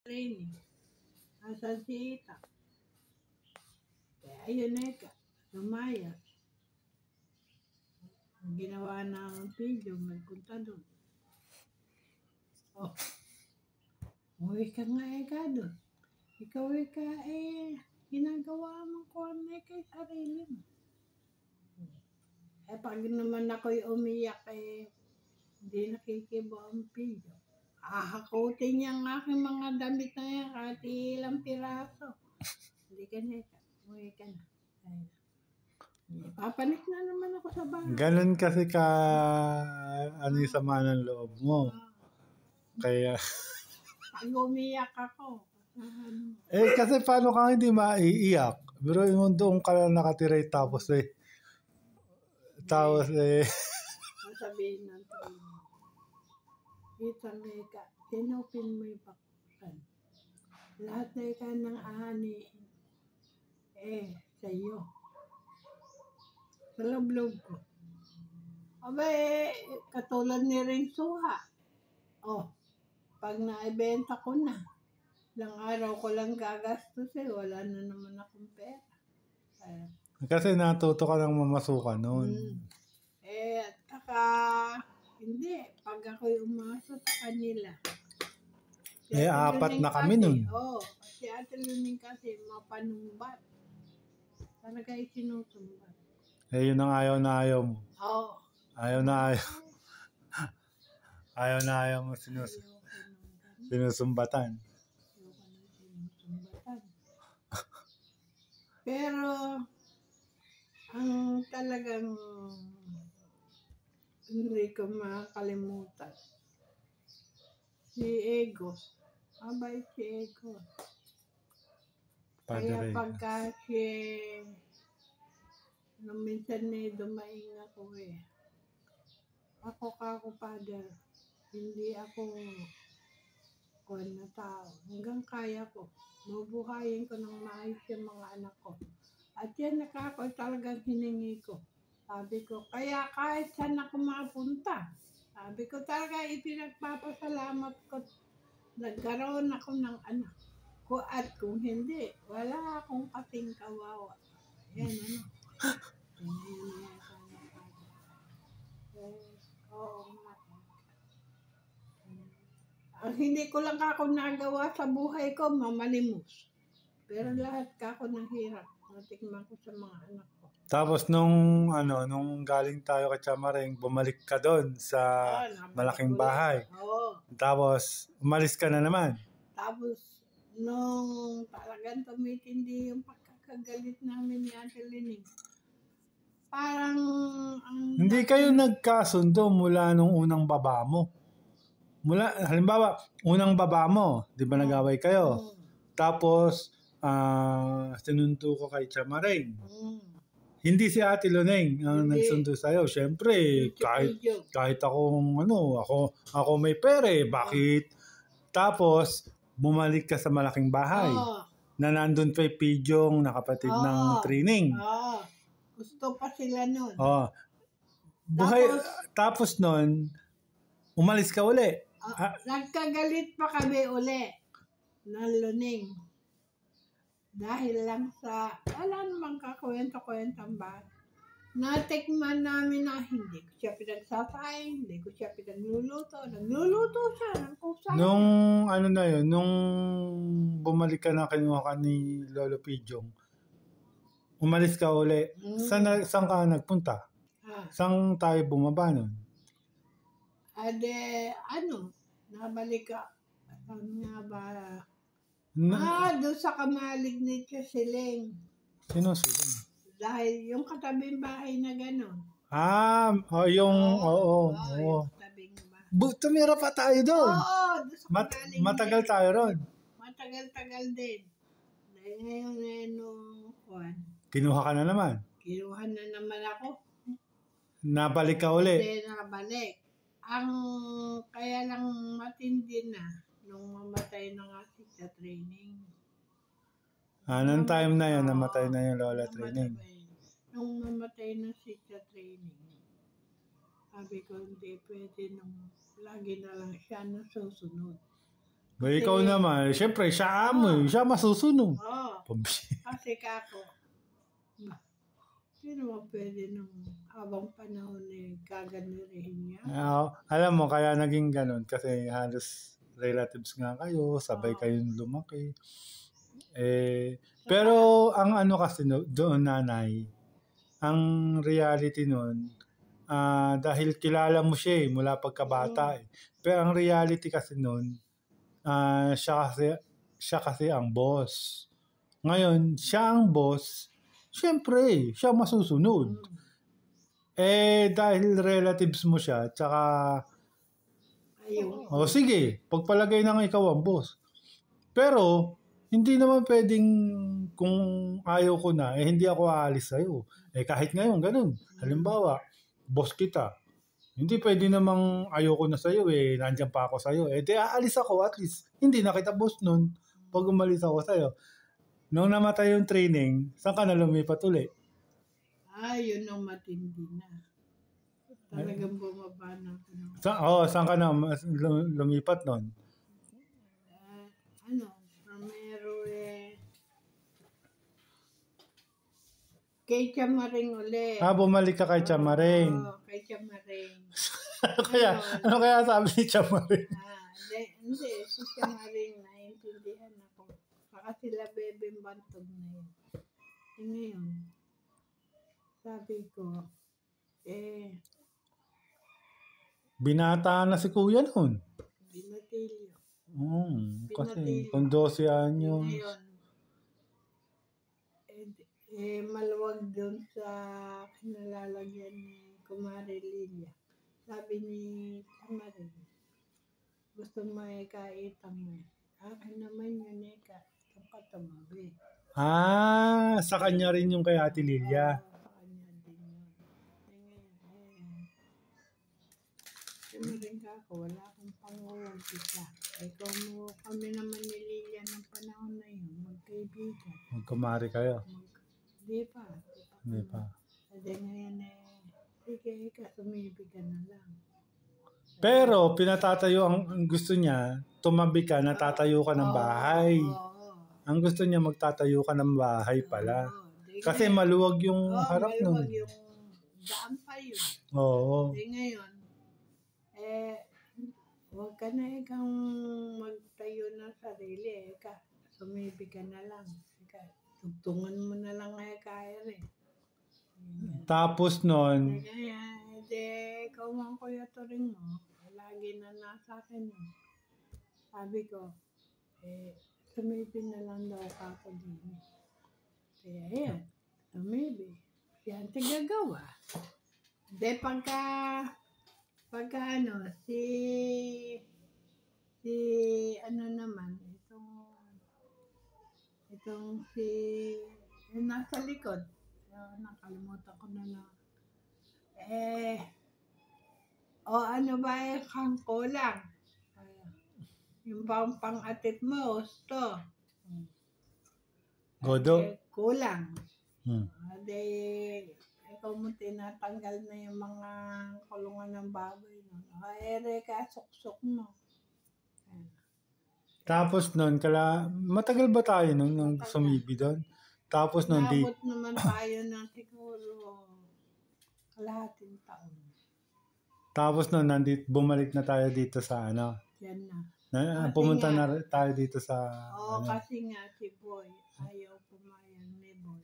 training. Asan si Ita? Kaya ayun na ka. Lumayas. Ang ginawa ng video, magpunta doon. Oh, umuwi ka nga ka doon. Ikaw ka ginagawa mo ko na kay sarili mo. Pag naman ako'y umiyak hindi nakikibo ang video. Hahakutin niya ang aking mga damit na yan kahit ilang piraso. Hindi ka na ka. Umuwi ka na. Papanik na naman ako sa bahay. Ganun kasi ka yung sama ng loob mo. Kaya Pag umiyak ako. kasi paano ka hindi maiiyak? Pero yung doon ka lang nakatira tapos sabihin ng Ita Meka, sinupin mo yung pakusan. Lahat na ika ng ani sa iyo. Sa loob ko. Katulad ni Ring Suha. Pag naibenta ko na, ilang araw ko lang gagastos wala na naman akong pera. Kasi natuto ka ng mamasukan noon. At saka, hindi. Pag ako'y umasa sa kanila. Apat na kami nun. Si Ate Luning kasi mapanumbat. Talaga isinusumbat. Yun ang ayaw na ayaw mo. Ayaw na ayaw. Ayaw na ayaw mo sinusumbatan. Pero, ang talagang hindi ko makakalimutan. Si Ego. Abay si Ego. Kaya pagka nung minsan dumaing ako Ako kako, Father. Hindi ako na tao. Hanggang kaya ko. Mabuhayin ko ng maayos yung mga anak ko. At yan ako talagang hiningi ko. Sabi ko, kaya kahit saan ako mapunta. Sabi ko talaga ipinagpapasalamat ko. Nagkaroon ako ng anak ko. At kung hindi, wala akong kasing kawawa. Yan Ang hindi ko lang ako nagawa sa buhay ko, mamalimos. Pero lahat ako ng hirap. Natikman ko sa mga anak ko. Tapos nung galing tayo kay Chamaring, bumalik ka doon sa malaking bahay. Tapos umalis ka na naman. Tapos nung talagang tumitindi yung pagkakagalit namin ni Ate Lining, parang hindi kayo nagkasundo mula nung unang baba mo. Halimbawa, unang baba mo, di ba nag-away kayo? Tapos, sinunto ko kay Chamaring. Hindi si Ate Luneng ang nagsundo sa'yo. Siyempre, kahit ako may pere, bakit? Tapos, bumalik ka sa malaking bahay. Na nandun pa yung Pidyong na kapatid ng training. Gusto pa sila nun. Tapos nun, umalis ka uli. Nagkagalit pa kami uli ng Luning. Dahil lang sa, wala namang kakwento-kwentang ba. Natikman namin na hindi ko siya pinagsasaing, hindi ko siya pinagluluto. Nagluluto siya ng kusay. Nung bumalik ka na kinuha ka ni Lolo Pidyong, umalis ka uli. Saan ka nagpunta? Saan tayo bumaba nun? Nabalik ka. Saan nga ba? Doon sa kamalig ni Siling. Sino Siling? Dahil yung katabing bahay na gano'n. Yung katabing bahay. Tumira pa tayo doon. Doon sa kamalig matagal tayo ron. Matagal-tagal din. Dahil ngayon, kinuha ka na naman. Kinuha na naman ako. Nabalik ka uli. Hindi nabalik. Kaya lang matindi na nung mamatay na nga sa training. Anong time na yun, namatay na yung Lola Training? Nung mamatay na sa training, sabi ko hindi pwede nung lagi na lang siya nasusunod. Ba, ikaw naman, syempre, siya amo eh. Siya masusunod. Oo. Pabsi. Kasi kako, hindi naman pwede nung habang panahon kaganirihin niya. Alam mo, kaya naging ganun. Kasi halos relatives nga kayo, sabay kayong lumaki. Pero ang ano kasi doon, nanay, ang reality noon, dahil kilala mo siya mula pagkabata. Pero ang reality kasi noon, siya kasi ang boss. Ngayon, siya ang boss, syempre, siya masusunod. Dahil relatives mo siya, tsaka, sige, pagpalagay na nga ikaw ang boss. Pero, hindi naman pwedeng kung ayaw ko na, hindi ako aalis sa'yo. Kahit ngayon, ganun. Halimbawa, boss kita. Hindi pwede namang ayoko na sa'yo nandiyan pa ako sa'yo. Di aalis ako at least. Hindi na kita boss nun pag umalis ako sa'yo. Nung namatay yung training, saan ka na lumipat ulit? Yun ang matindi na. Talagang bumaba na ako. Saan ka na lumipat nun? Primero kay Chamaring uli. Bumalik ka kay Chamaring. Kay Chamaring. Ano kaya sabi ni Chamaring? Hindi, si Chamaring naiintindihan ako. Baka sila bebeng bantog na yun. Ngayon, sabi ko, binata na si kuya nun. Binatilyo. Kasi kung 12 anyos. Ngayon, maluwag doon sa kinalalagyan ni Kumari Lilia. Sabi ni Chamaring, gusto mo kaitang mo. Akin naman yun itong katumabi. Sa kanya rin yung kay Ate Lilia. Sa kanya din yun. Chamaring ka ako, wala akong pang-umpisa. Kami naman ni Lilia ng panahon na yun, magkaibigan. Magkumari kayo. Hindi pa. Kasi ngayon sige ka, sumibig ka na lang. Pero pinatatayo ang gusto niya, tumabi ka, natatayo ka ng bahay. Ang gusto niya magtatayo ka ng bahay pala. Kasi maluwag yung harap nun. Maluwag yung daan pa yun. Oo. Ngayon, huwag ka na ikang magtayo ng sarili. Sumibig ka na lang. Tugtungan mo na lang kaya rin. Tapos nun, Kaya, ikaw man kuya turing mo, lagi na nasa akin mo. Sabi ko, sumibig na lang daw ako din. Kaya yan, sumibig. Yan, tigagawa. Pagka itong nasa likod. Nakalimutan ko na. Ano ba kang kulang? Yung pang-atip mo, gusto. Godo. Kulang. Ikaw mo tinatanggal na yung mga kulungan ng baboy. Suksok mo. Tapos nun, matagal ba tayo nung sumibi doon? Tapos nun, Nabot naman tayo ng siguro kalahating taon. Tapos nun, bumalik na tayo dito sa Yan na. Pumunta na tayo dito sa... kasi nga si Boy, ayaw pumayag ni Boy.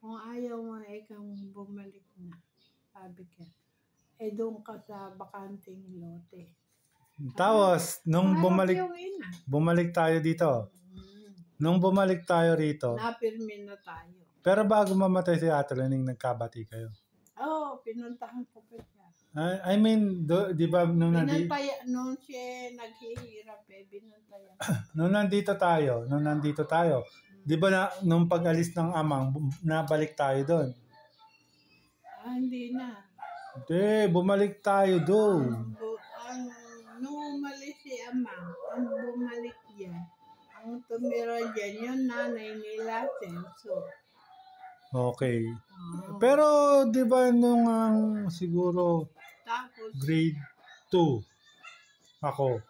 Kung ayaw mo, kang bumalik na. Sabi ka. Doon ka sa bakanting lote. Tapos, nung bumalik tayo dito. Nung bumalik tayo rito. Napirmi na tayo. Pero bago mamatay si Ate Lening, nagkabati kayo. Pinuntahan ko pa siya. I mean, di ba nung siya naghihirap binantaya. Nung nandito tayo, di ba nung pag-alis ng amang, nabalik tayo doon? Hindi na. Hindi, bumalik tayo doon. Nung umalis si Amang, ang bumalik dyan, ang tumira dyan, yung nanay nila, Senso. Okay. Pero, di ba nung siguro Tapos, grade 2 ako,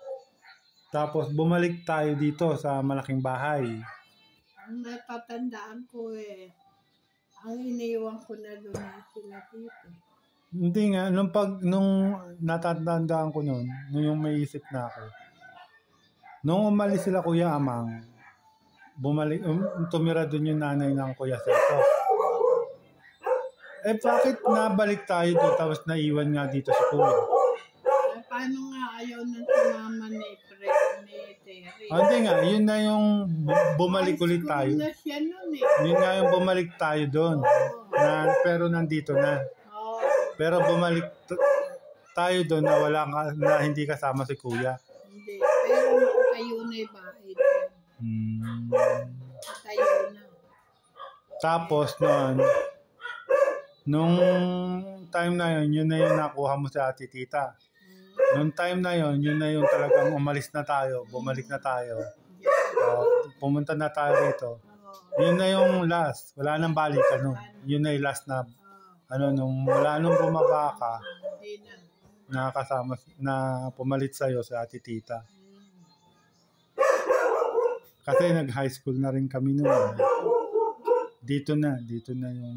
Tapos bumalik tayo dito sa malaking bahay. Ang natatandaan ko ang iniwan ko na doon sila tito. Hindi nga, nung natatandaan ko nung yung may isip na ako. Nung umalis sila Kuya Amang, bumalik, tumira doon yung nanay ng Kuya Seto. Bakit nabalik tayo doon tapos naiwan nga dito si Kuya? Paano nga ayaw na sumama ni Terry? Hindi nga, yun na yung bumalik ulit tayo. Na siya nun Yun nga yung bumalik tayo doon. Pero nandito na. Pero bumalik tayo doon na na hindi kasama si Kuya. Hindi. Pero nakatayo na yung bahay doon. Nakatayo na. Tapos nung time na yun na yung nakuha mo sa ate tita. Nung time na yun na yung talagang umalis na tayo, bumalik na tayo. Pumunta na tayo rito. Yun na yung last. Wala nang balikan nun. Yun na yung last na wala nung bumaba ka, nakasama, na pumalit sa'yo sa ate tita. Kasi nag-high school na rin kami noon. Dito na yung